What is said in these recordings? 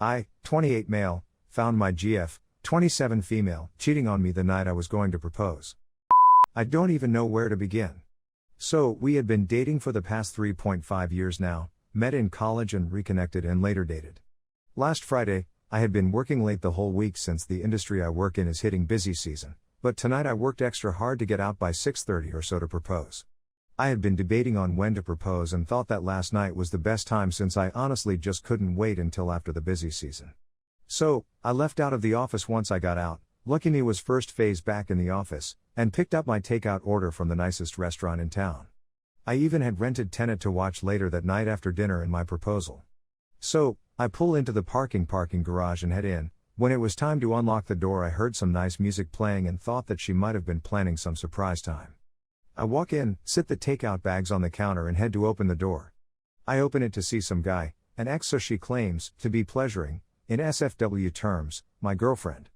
I, 28 male, found my GF, 27 female, cheating on me the night I was going to propose. I don't even know where to begin. So, we had been dating for the past 3.5 years now, met in college and reconnected and later dated. Last Friday, I had been working late the whole week since the industry I work in is hitting busy season, but tonight I worked extra hard to get out by 6:30 or so to propose. I had been debating on when to propose and thought that last night was the best time since I honestly just couldn't wait until after the busy season. So, I left out of the office once I got out, lucky me was first phase back in the office, and picked up my takeout order from the nicest restaurant in town. I even had rented Tenet to watch later that night after dinner and my proposal. So, I pull into the parking garage and head in. When it was time to unlock the door I heard some nice music playing and thought that she might have been planning some surprise time. I walk in, sit the takeout bags on the counter and head to open the door. I open it to see some guy, an ex so she claims, to be pleasuring, in SFW terms, my girlfriend.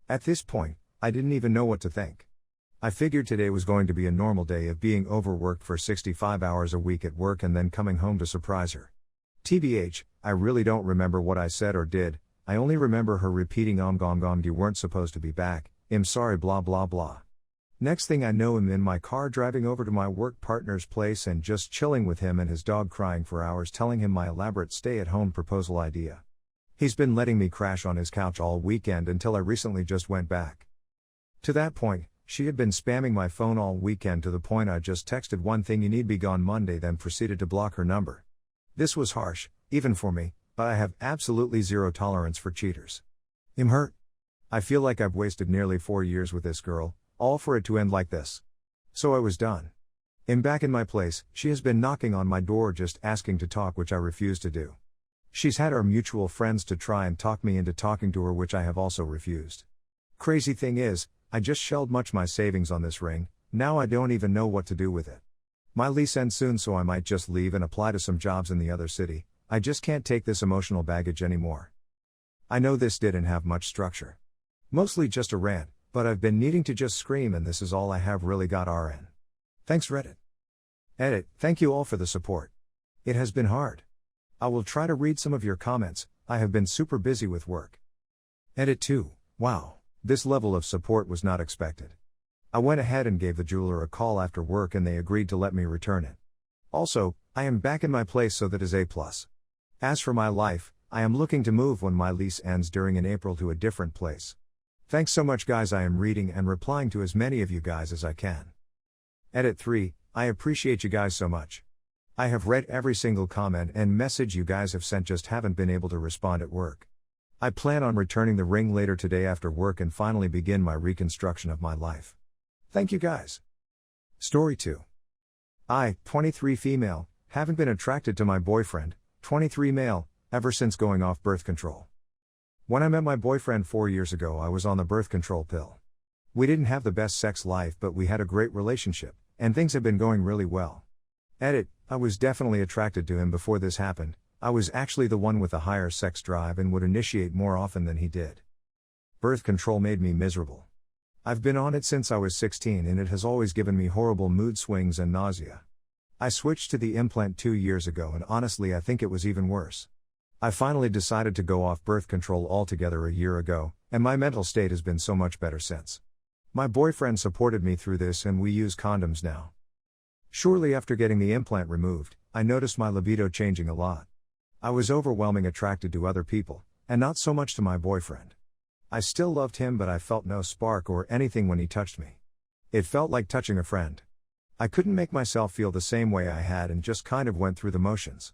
At this point, I didn't even know what to think. I figured today was going to be a normal day of being overworked for 65 hours a week at work and then coming home to surprise her. TBH, I really don't remember what I said or did, I only remember her repeating you weren't supposed to be back, I'm sorry blah blah blah. Next thing I know I'm in my car driving over to my work partner's place and just chilling with him and his dog crying for hours telling him my elaborate stay-at-home proposal idea. He's been letting me crash on his couch all weekend until I recently just went back. To that point, she had been spamming my phone all weekend to the point I just texted one thing you need be gone Monday then proceeded to block her number. This was harsh, even for me, but I have absolutely zero tolerance for cheaters. I'm hurt. I feel like I've wasted nearly 4 years with this girl, all for it to end like this. So I was done. I'm back in my place, she has been knocking on my door just asking to talk which I refuse to do. She's had our mutual friends to try and talk me into talking to her which I have also refused. Crazy thing is, I just shelled much my savings on this ring, now I don't even know what to do with it. My lease ends soon so I might just leave and apply to some jobs in the other city, I just can't take this emotional baggage anymore. I know this didn't have much structure. Mostly just a rant, but I've been needing to just scream and this is all I have really got RN. Thanks Reddit. Edit, thank you all for the support. It has been hard. I will try to read some of your comments, I have been super busy with work. Edit 2, wow, this level of support was not expected. I went ahead and gave the jeweler a call after work and they agreed to let me return it. Also, I am back in my place so that is A+. As for my life, I am looking to move when my lease ends during in April to a different place. Thanks so much guys, I am reading and replying to as many of you guys as I can. Edit 3, I appreciate you guys so much. I have read every single comment and message you guys have sent, just haven't been able to respond at work. I plan on returning the ring later today after work and finally begin my reconstruction of my life. Thank you guys. Story 2. I, 23 female, haven't been attracted to my boyfriend, 23 male, ever since going off birth control. When I met my boyfriend 4 years ago I was on the birth control pill. We didn't have the best sex life but we had a great relationship, and things have been going really well. Edit, I was definitely attracted to him before this happened, I was actually the one with a higher sex drive and would initiate more often than he did. Birth control made me miserable. I've been on it since I was 16 and it has always given me horrible mood swings and nausea. I switched to the implant 2 years ago and honestly I think it was even worse. I finally decided to go off birth control altogether a year ago, and my mental state has been so much better since. My boyfriend supported me through this and we use condoms now. Shortly after getting the implant removed, I noticed my libido changing a lot. I was overwhelmingly attracted to other people, and not so much to my boyfriend. I still loved him but I felt no spark or anything when he touched me. It felt like touching a friend. I couldn't make myself feel the same way I had and just kind of went through the motions.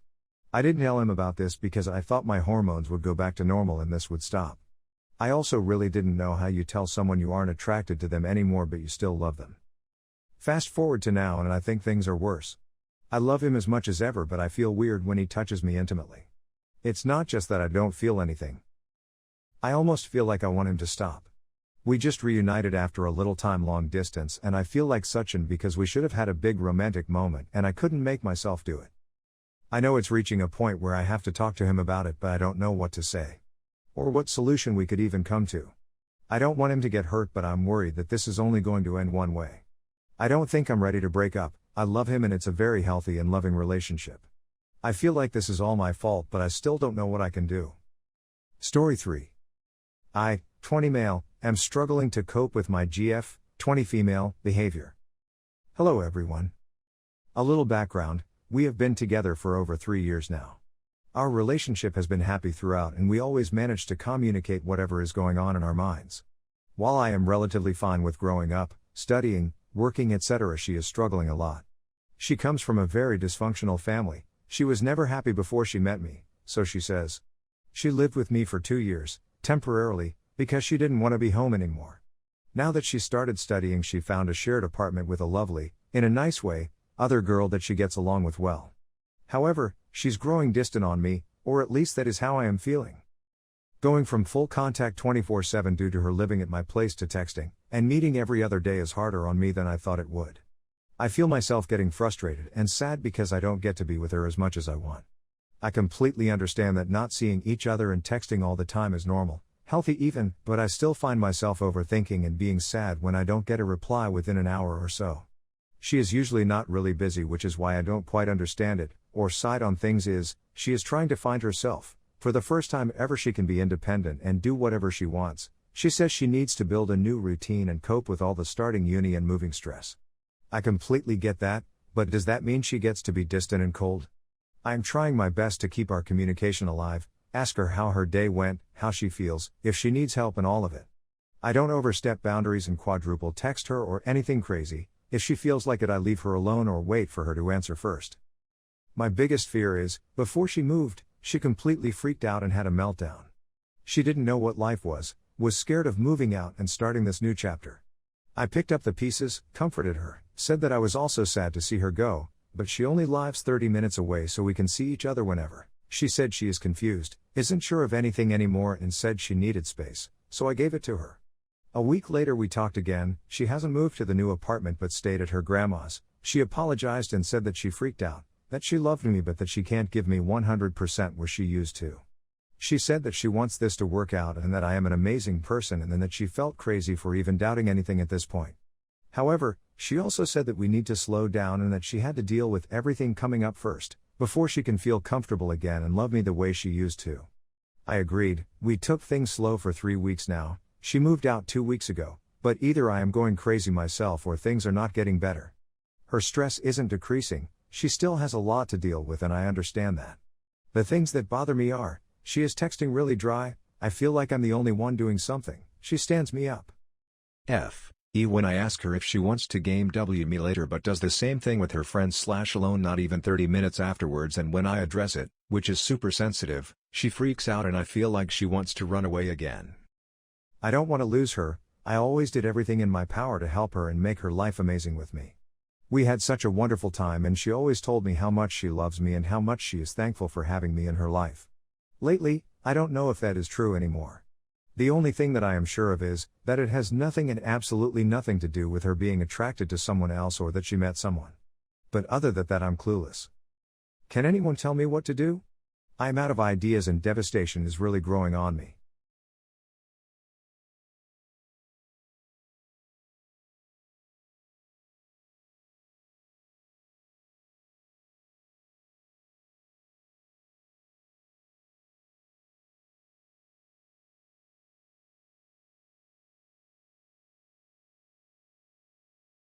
I didn't tell him about this because I thought my hormones would go back to normal and this would stop. I also really didn't know how you tell someone you aren't attracted to them anymore but you still love them. Fast forward to now and I think things are worse. I love him as much as ever but I feel weird when he touches me intimately. It's not just that I don't feel anything. I almost feel like I want him to stop. We just reunited after a little time long distance and I feel like such an because we should have had a big romantic moment and I couldn't make myself do it. I know it's reaching a point where I have to talk to him about it but I don't know what to say. Or what solution we could even come to. I don't want him to get hurt but I'm worried that this is only going to end one way. I don't think I'm ready to break up, I love him and it's a very healthy and loving relationship. I feel like this is all my fault but I still don't know what I can do. Story 3. I, 20 male, am struggling to cope with my GF, 20 female, behavior. Hello everyone. A little background, we have been together for over 3 years now. Our relationship has been happy throughout and we always manage to communicate whatever is going on in our minds. While I am relatively fine with growing up, studying, working etc., she is struggling a lot. She comes from a very dysfunctional family, she was never happy before she met me, so she says. She lived with me for 2 years, temporarily, because she didn't want to be home anymore. Now that she started studying, she found a shared apartment with a lovely, in a nice way, other girl that she gets along with well. However, she's growing distant on me, or at least that is how I am feeling. Going from full contact 24/7 due to her living at my place to texting, and meeting every other day is harder on me than I thought it would. I feel myself getting frustrated and sad because I don't get to be with her as much as I want. I completely understand that not seeing each other and texting all the time is normal, healthy even, but I still find myself overthinking and being sad when I don't get a reply within an hour or so. She is usually not really busy, which is why I don't quite understand it, or side on things is, she is trying to find herself. For the first time ever she can be independent and do whatever she wants. She says she needs to build a new routine and cope with all the starting uni and moving stress. I completely get that, but does that mean she gets to be distant and cold? I am trying my best to keep our communication alive, ask her how her day went, how she feels, if she needs help and all of it. I don't overstep boundaries and quadruple text her or anything crazy. If she feels like it, I leave her alone or wait for her to answer first. My biggest fear is, before she moved, she completely freaked out and had a meltdown. She didn't know what life was scared of moving out and starting this new chapter. I picked up the pieces, comforted her, said that I was also sad to see her go, but she only lives 30 minutes away so we can see each other whenever. She said she is confused, isn't sure of anything anymore and said she needed space, so I gave it to her. A week later we talked again. She hasn't moved to the new apartment but stayed at her grandma's. She apologized and said that she freaked out, that she loved me but that she can't give me 100% where she used to. She said that she wants this to work out and that I am an amazing person, and then that she felt crazy for even doubting anything at this point. However, she also said that we need to slow down and that she had to deal with everything coming up first, before she can feel comfortable again and love me the way she used to. I agreed. We took things slow for 3 weeks now. She moved out 2 weeks ago, but either I am going crazy myself or things are not getting better. Her stress isn't decreasing, she still has a lot to deal with and I understand that. The things that bother me are, she is texting really dry, I feel like I'm the only one doing something, she stands me up. When I ask her if she wants to game W me later but does the same thing with her friends / alone not even 30 minutes afterwards, and when I address it, which is super sensitive, she freaks out and I feel like she wants to run away again. I don't want to lose her. I always did everything in my power to help her and make her life amazing with me. We had such a wonderful time and she always told me how much she loves me and how much she is thankful for having me in her life. Lately, I don't know if that is true anymore. The only thing that I am sure of is, that it has nothing and absolutely nothing to do with her being attracted to someone else or that she met someone. But other than that I'm clueless. Can anyone tell me what to do? I am out of ideas and devastation is really growing on me.